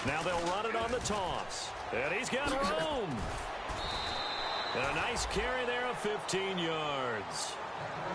Now they'll run it on the toss. And he's got room. And a nice carry there of 15 yards.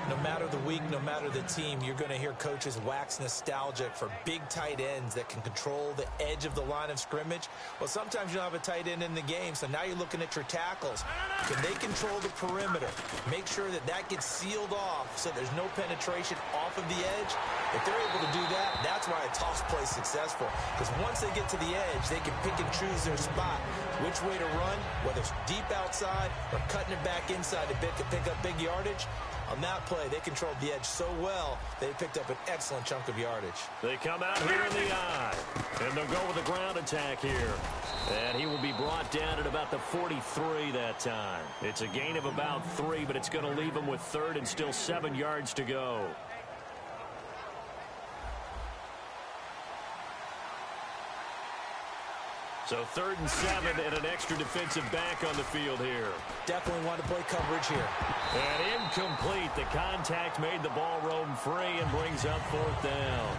No matter the week, no matter the team, you're going to hear coaches wax nostalgic for big tight ends that can control the edge of the line of scrimmage. Well, sometimes you don't have a tight end in the game, so now you're looking at your tackles. Can they control the perimeter? Make sure that that gets sealed off so there's no penetration off of the edge. If they're able to do that, that's why a toss play is successful. Because once they get to the edge, they can pick and choose their spot, which way to run, whether it's deep outside or cutting it back inside to pick up big yardage. On that play, they controlled the edge so well, they picked up an excellent chunk of yardage. They come out here in the eye, and they'll go with a ground attack here. And he will be brought down at about the 43 that time. It's a gain of about 3, but it's going to leave him with 3rd and still 7 yards to go. So 3rd and 7 and an extra defensive back on the field here. Definitely want to play coverage here. And incomplete. The contact made the ball roam free and brings up 4th down.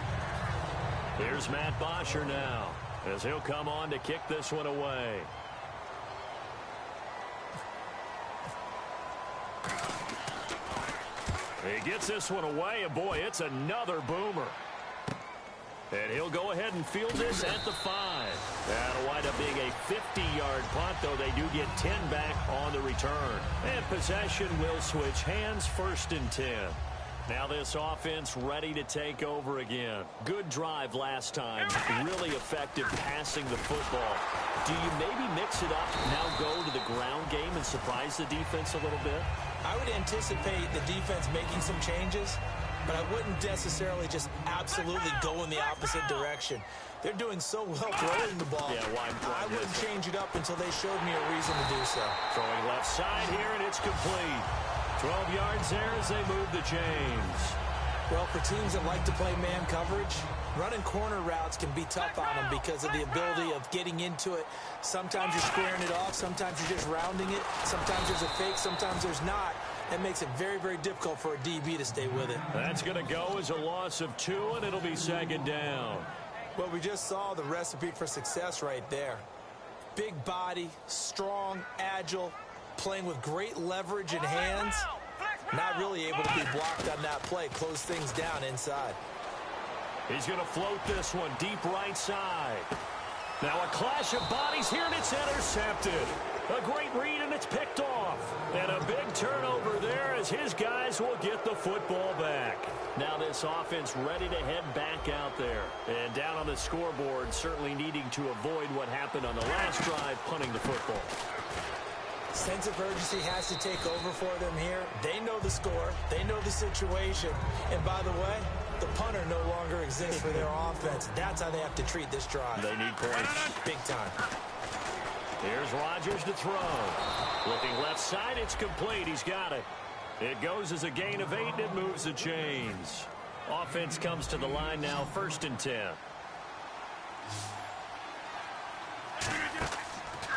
Here's Matt Bosher now as he'll come on to kick this one away. He gets this one away, and boy, it's another boomer. And he'll go ahead and field this at the 5. That'll wind up being a 50-yard punt, though they do get 10 back on the return. And possession will switch hands, 1st and 10. Now this offense ready to take over again. Good drive last time. Really effective passing the football. Do you maybe mix it up, now go to the ground game and surprise the defense a little bit? I would anticipate the defense making some changes, but I wouldn't necessarily just absolutely go in the opposite direction. They're doing so well throwing the ball. Yeah, I wouldn't change it up until they showed me a reason to do so. Throwing left side here, and it's complete. 12 yards there as they move the chains. Well, for teams that like to play man coverage, running corner routes can be tough on them because of the ability of getting into it. Sometimes you're squaring it off. Sometimes you're just rounding it. Sometimes there's a fake. Sometimes there's not. That makes it very, very difficult for a DB to stay with it. That's going to go as a loss of 2, and it'll be 2nd down. Well, we just saw the recipe for success right there. Big body, strong, agile, playing with great leverage in hands. Not really able to be blocked on that play. Close things down inside. He's going to float this one deep right side. Now a clash of bodies here, and it's intercepted. A great read, and it's picked off. And a big turnover there as his guys will get the football back. Now this offense ready to head back out there. And down on the scoreboard, certainly needing to avoid what happened on the last drive, punting the football. Sense of urgency has to take over for them here. They know the score. They know the situation. And by the way, the punter no longer exists for their offense. That's how they have to treat this drive. They need points. Big time. Here's Rodgers to throw. Looking left side, it's complete. He's got it. It goes as a gain of 8, and it moves the chains. Offense comes to the line now, 1st and 10.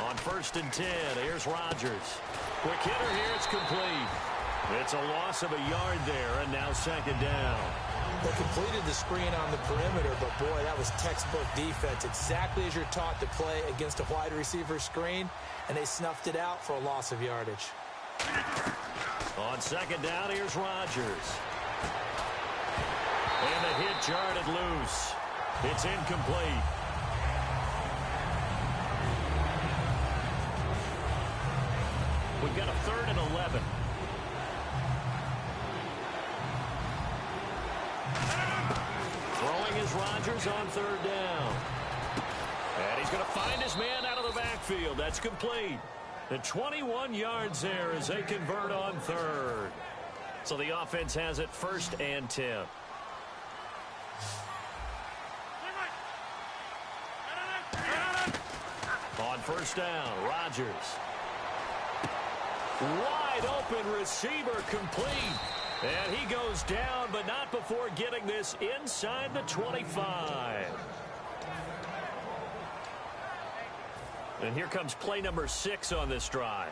On 1st and 10, here's Rodgers. Quick hitter here, it's complete. It's a loss of a yard there, and now 2nd down. They completed the screen on the perimeter, but boy, that was textbook defense. Exactly as you're taught to play against a wide receiver screen, and they snuffed it out for a loss of yardage. On 2nd down, here's Rodgers. And the hit jarred it loose. It's incomplete. We've got a 3rd and 11. Throwing is Rodgers on 3rd down. And he's going to find his man out of the backfield. That's complete. The 21 yards there as they convert on 3rd. So the offense has it 1st and 10. On 1st down, Rodgers. Wide open receiver complete. And he goes down, but not before getting this inside the 25. And here comes play number 6 on this drive.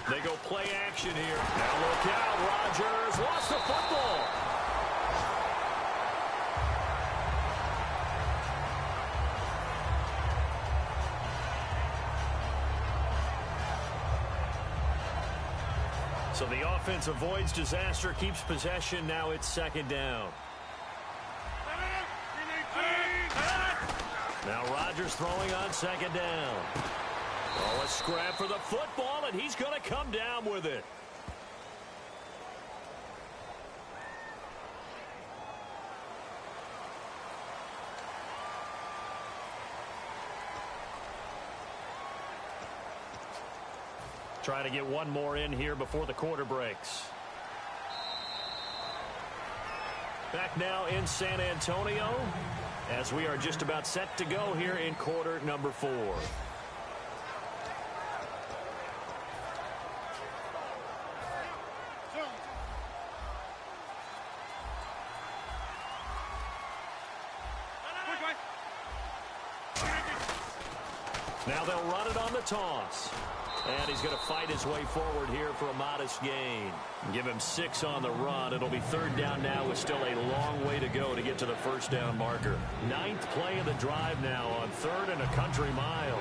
They go play action here. Now look out, Rodgers lost the football. So the offense avoids disaster, keeps possession. Now it's second down. Now Rodgers throwing on second down. Oh, a scrap for the football, and he's going to come down with it. Try to get one more in here before the quarter breaks. Back now in San Antonio as we are just about set to go here in quarter number 4. Now they'll run it on the toss. And he's going to fight his way forward here for a modest gain. Give him 6 on the run. It'll be third down now with still a long way to go to get to the first down marker. 9th play of the drive now on 3rd and a country mile.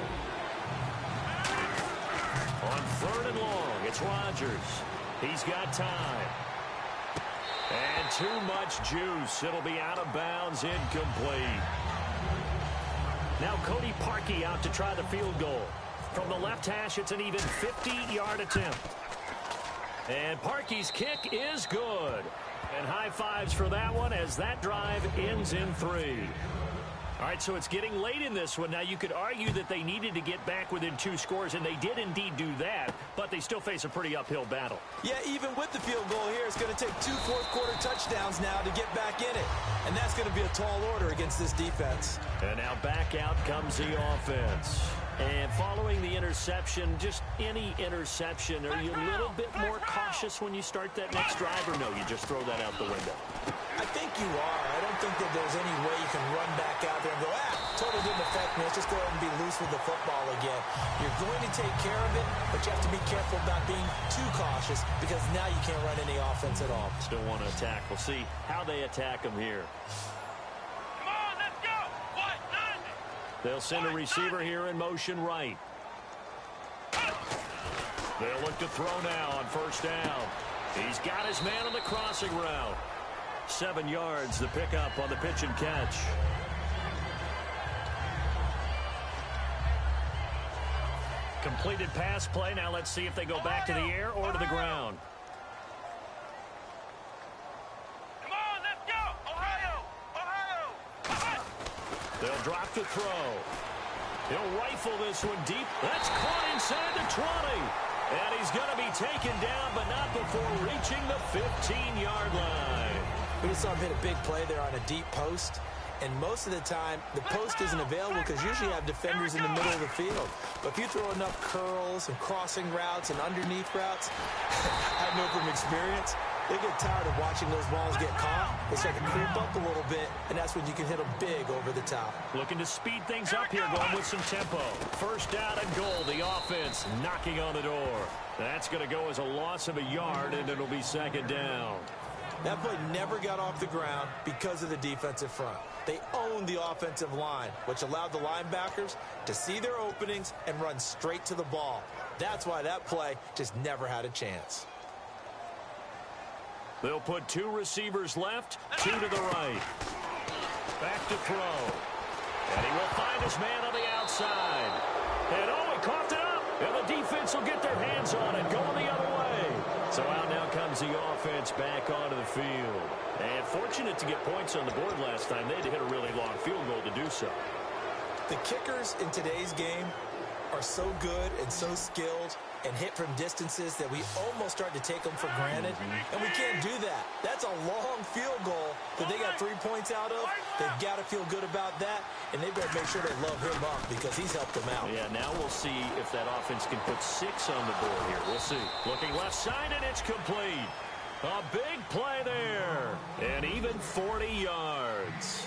On 3rd and long, it's Rodgers. He's got time. And too much juice. It'll be out of bounds, incomplete. Now Cody Parkey out to try the field goal. From the left hash, it's an even 50-yard attempt. And Parkey's kick is good. And high fives for that one as that drive ends in 3. All right, so it's getting late in this one. Now, you could argue that they needed to get back within 2 scores, and they did indeed do that, but they still face a pretty uphill battle. Yeah, even with the field goal here, it's going to take 2 fourth-quarter touchdowns now to get back in it. And that's going to be a tall order against this defense. And now back out comes the offense. And following the interception, just any interception, are you a little bit more cautious when you start that next drive, or no, you just throw that out the window? I think you are. I don't think that there's any way you can run back out there and go, totally didn't affect me. Let's just go ahead and be loose with the football again. You're going to take care of it, but you have to be careful about being too cautious because now you can't run any offense at all. Still want to attack. We'll see how they attack them here. They'll send a receiver here in motion right. They'll look to throw now on first down. He's got his man on the crossing route. 7 yards, the pickup on the pitch and catch. Completed pass play. Now let's see if they go back to the air or to the ground. They'll drop the throw. He'll rifle this one deep. That's caught inside the 20. And he's going to be taken down, but not before reaching the 15-yard line. We just saw him hit a big play there on a deep post. And most of the time, the post isn't available because usually you have defenders in the middle of the field. But if you throw enough curls and crossing routes and underneath routes, I know from experience, they get tired of watching those balls get caught. They start to creep up a little bit, and that's when you can hit them big over the top. Looking to speed things up here, going with some tempo. First down and goal, the offense knocking on the door. That's going to go as a loss of a yard, and it'll be second down. That play never got off the ground because of the defensive front. They owned the offensive line, which allowed the linebackers to see their openings and run straight to the ball. That's why that play just never had a chance. They'll put 2 receivers left, 2 to the right. Back to throw. And he will find his man on the outside. And he coughed it up. And the defense will get their hands on it, going the other way. So out now comes the offense back onto the field. And fortunate to get points on the board last time. They had to hit a really long field goal to do so. The kickers in today's game are so good and so skilled and hit from distances that we almost start to take them for granted. And we can't do that. That's a long field goal that they got 3 points out of. They've got to feel good about that, and they better make sure they love him up because he's helped them out. Yeah, now we'll see if that offense can put 6 on the board here. We'll see. Looking left side, and it's complete. A big play there, and even 40 yards.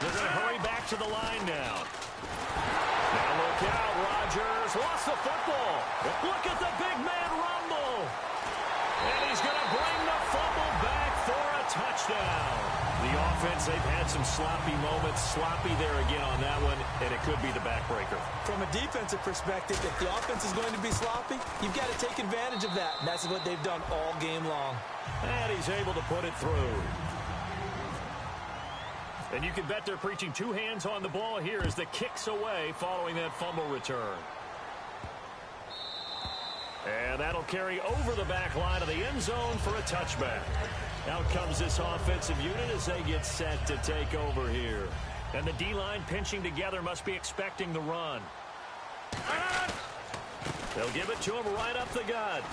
They're going to hurry back to the line now. Now look out, Rodgers lost the football. Look at the big man rumble. And he's going to bring the fumble back for a touchdown. The offense, they've had some sloppy moments. Sloppy there again on that one, and it could be the backbreaker. From a defensive perspective, if the offense is going to be sloppy, you've got to take advantage of that. And that's what they've done all game long. And he's able to put it through. And you can bet they're preaching two hands on the ball here as the kick's away following that fumble return. And that'll carry over the back line of the end zone for a touchback. Out comes this offensive unit as they get set to take over here. And the D-line pinching together must be expecting the run. They'll give it to him right up the gut.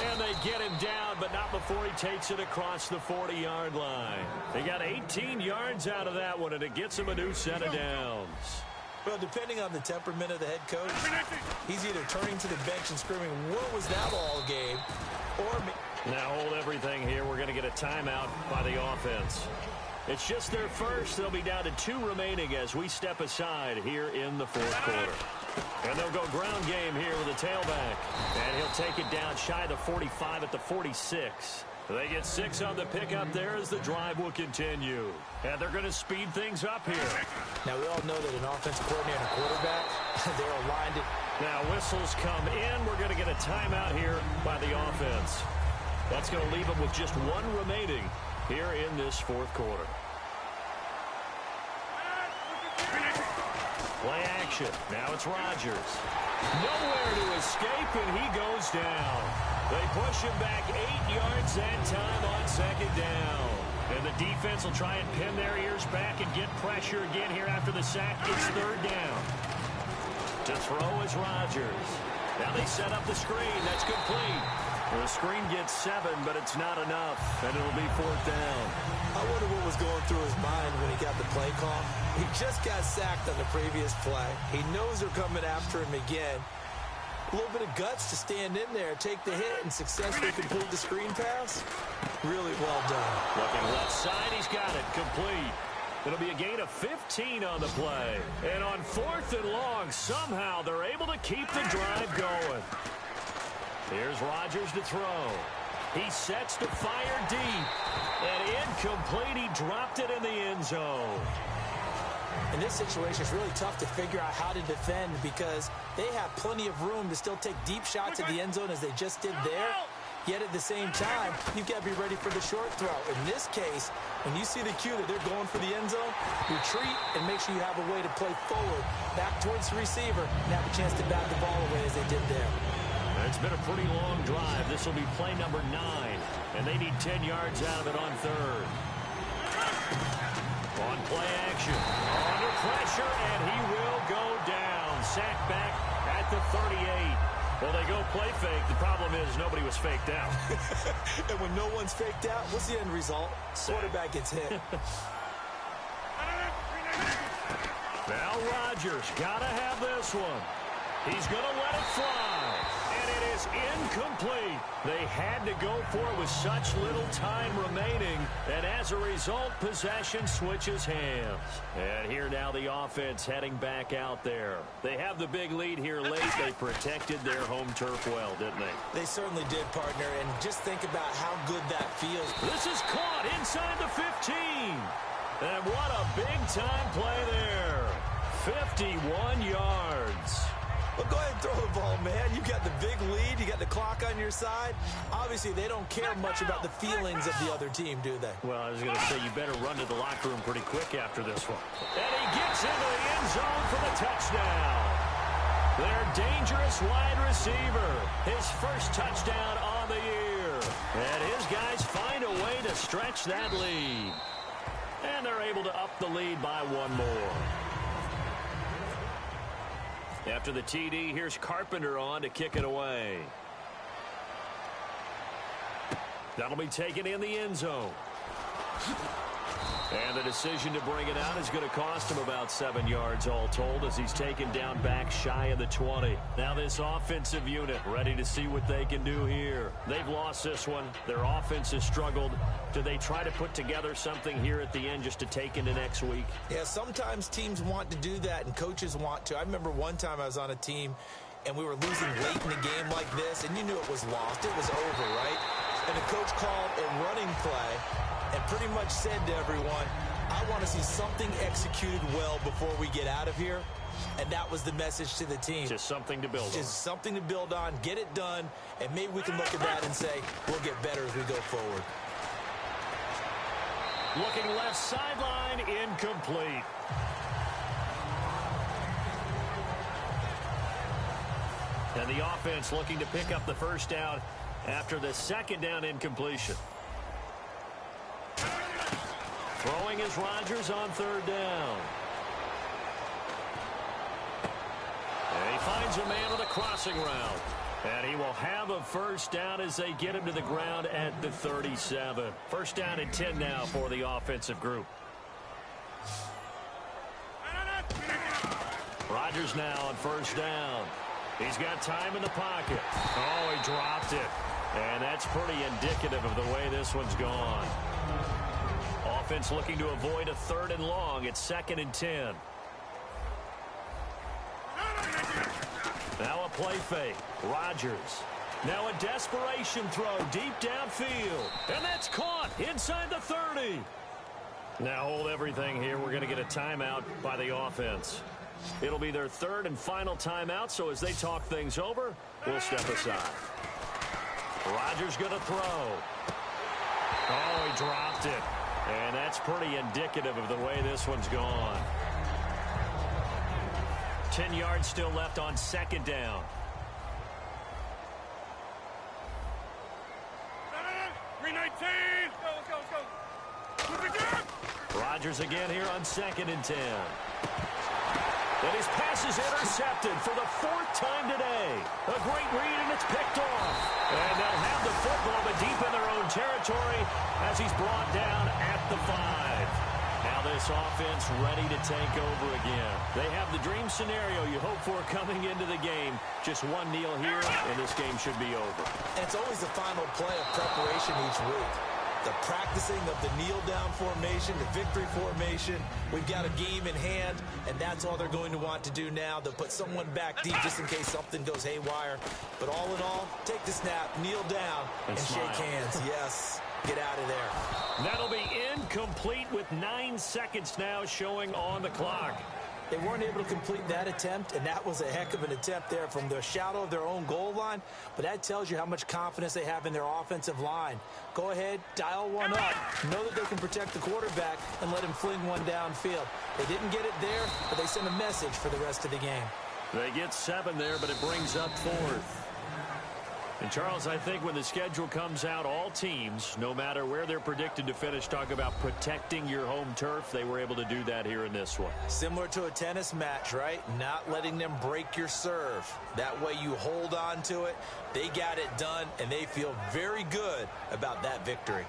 And they get him down, but not before he takes it across the 40-yard line. They got 18 yards out of that one, and it gets him a new set of downs. Well, depending on the temperament of the head coach, he's either turning to the bench and screaming, what was that all game? Or... Now hold everything here. We're going to get a timeout by the offense. It's just their first. They'll be down to 2 remaining as we step aside here in the fourth quarter. And they'll go ground game here with a tailback. And he'll take it down shy of the 45 at the 46. They get 6 on the pickup there as the drive will continue. And they're going to speed things up here. Now, we all know that an offensive coordinator and a quarterback, they're aligned. Now, whistles come in. We're going to get a timeout here by the offense. That's going to leave them with just 1 remaining here in this fourth quarter. Play action. Now it's Rodgers. Nowhere to escape, and he goes down. They push him back 8 yards that time on second down. And the defense will try and pin their ears back and get pressure again here after the sack. It's third down. To throw is Rodgers. Now they set up the screen. That's complete. The screen gets 7, but it's not enough, and it'll be fourth down. I wonder what was going through his mind when he got the play call. He just got sacked on the previous play. He knows they're coming after him again. A little bit of guts to stand in there, take the hit, and successfully complete the screen pass. Really well done. Looking left side, he's got it complete. It'll be a gain of 15 on the play. And on fourth and long, somehow they're able to keep the drive going. Here's Rodgers to throw. He sets to fire deep. And incomplete. He dropped it in the end zone. In this situation, it's really tough to figure out how to defend because they have plenty of room to still take deep shots at the end zone as they just did there. Yet at the same time, you've got to be ready for the short throw. In this case, when you see the cue that they're going for the end zone, retreat and make sure you have a way to play forward, back towards the receiver, and have a chance to bat the ball away as they did there. It's been a pretty long drive. This will be play number 9, and they need 10 yards out of it on third. On play action, under pressure, and he will go down. Sacked back at the 38. Well, they go play fake. The problem is nobody was faked out. And when no one's faked out, what's the end result? Quarterback gets hit. Now Rodgers got to have this one. He's going to let it fly. And it is incomplete. They had to go for it with such little time remaining. And as a result, possession switches hands. And here now the offense heading back out there. They have the big lead here late. They protected their home turf well, didn't they? They certainly did, partner. And just think about how good that feels. This is caught inside the 15. And what a big-time play there. 51 yards. Well, go ahead and throw the ball, man. You got the big lead. You got the clock on your side. Obviously, they don't care much about the feelings of the other team, do they? Well, I was going to say, you better run to the locker room pretty quick after this one. And he gets into the end zone for the touchdown. Their dangerous wide receiver. His first touchdown on the year. And his guys find a way to stretch that lead. And they're able to up the lead by 1 more. After the TD, here's Carpenter on to kick it away. That'll be taken in the end zone. And the decision to bring it out is going to cost him about 7 yards all told as he's taken down back shy of the 20. Now this offensive unit ready to see what they can do here. They've lost this one. Their offense has struggled. Do they try to put together something here at the end just to take into next week? Yeah, sometimes teams want to do that and coaches want to. I remember one time I was on a team and we were losing late in the game like this, and you knew it was lost. It was over, right? And the coach called a running play and pretty much said to everyone, I want to see something executed well before we get out of here. And that was the message to the team. Just something to build on. Just something to build on, get it done, and maybe we can look at that and say, we'll get better as we go forward. Looking left sideline, incomplete. And the offense looking to pick up the first down after the second down incompletion. Throwing is Rodgers on third down. And he finds a man with a crossing route. And he will have a first down as they get him to the ground at the 37. First down and 10 now for the offensive group. Rodgers now on first down. He's got time in the pocket. Oh, he dropped it. And that's pretty indicative of the way this one's gone. Offense looking to avoid a third and long. It's 2nd and 10. Now a play fake. Rodgers. Now a desperation throw deep downfield. And that's caught inside the 30. Now hold everything here. We're going to get a timeout by the offense. It'll be their third and final timeout, so as they talk things over, we'll step aside. Rodgers going to throw. Oh, he dropped it. And that's pretty indicative of the way this one's gone. 10 yards still left on second down. 319. Go. Rodgers again here on 2nd and 10. And his pass is intercepted for the 4th time today. A great read, and it's picked off. And they'll have the football, but deep in their own territory as he's brought down at the 5. Now this offense ready to take over again. They have the dream scenario you hope for coming into the game. Just one kneel here, and this game should be over. And it's always the final play of preparation each week. The practicing of the kneel-down formation, the victory formation. We've got a game in hand, and that's all they're going to want to do now. They'll put someone back deep just in case something goes haywire. But all in all, take the snap, kneel down, and shake hands. Yes, get out of there. That'll be incomplete with 9 seconds now showing on the clock. They weren't able to complete that attempt, and that was a heck of an attempt there from the shadow of their own goal line. But that tells you how much confidence they have in their offensive line. Go ahead, dial one up. Know that they can protect the quarterback and let him fling one downfield. They didn't get it there, but they sent a message for the rest of the game. They get 7 there, but it brings up 4th. And, Charles, I think when the schedule comes out, all teams, no matter where they're predicted to finish, talk about protecting your home turf. They were able to do that here in this one. Similar to a tennis match, right? Not letting them break your serve. That way you hold on to it. They got it done, and they feel very good about that victory.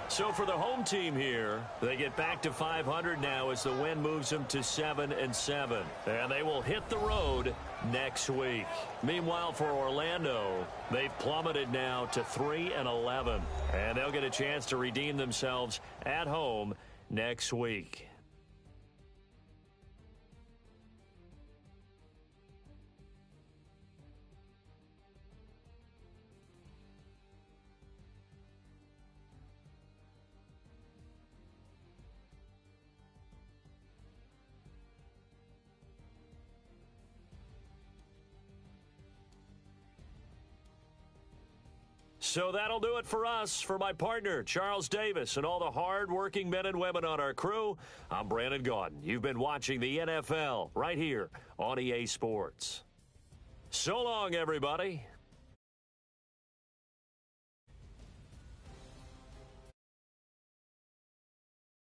So for the home team here, they get back to 500 now as the win moves them to 7-7. And they will hit the road next week. Meanwhile, for Orlando, they've plummeted now to 3-11. And they'll get a chance to redeem themselves at home next week. So that'll do it for us. For my partner, Charles Davis, and all the hard-working men and women on our crew, I'm Brandon Gaudin. You've been watching the NFL right here on EA Sports. So long, everybody.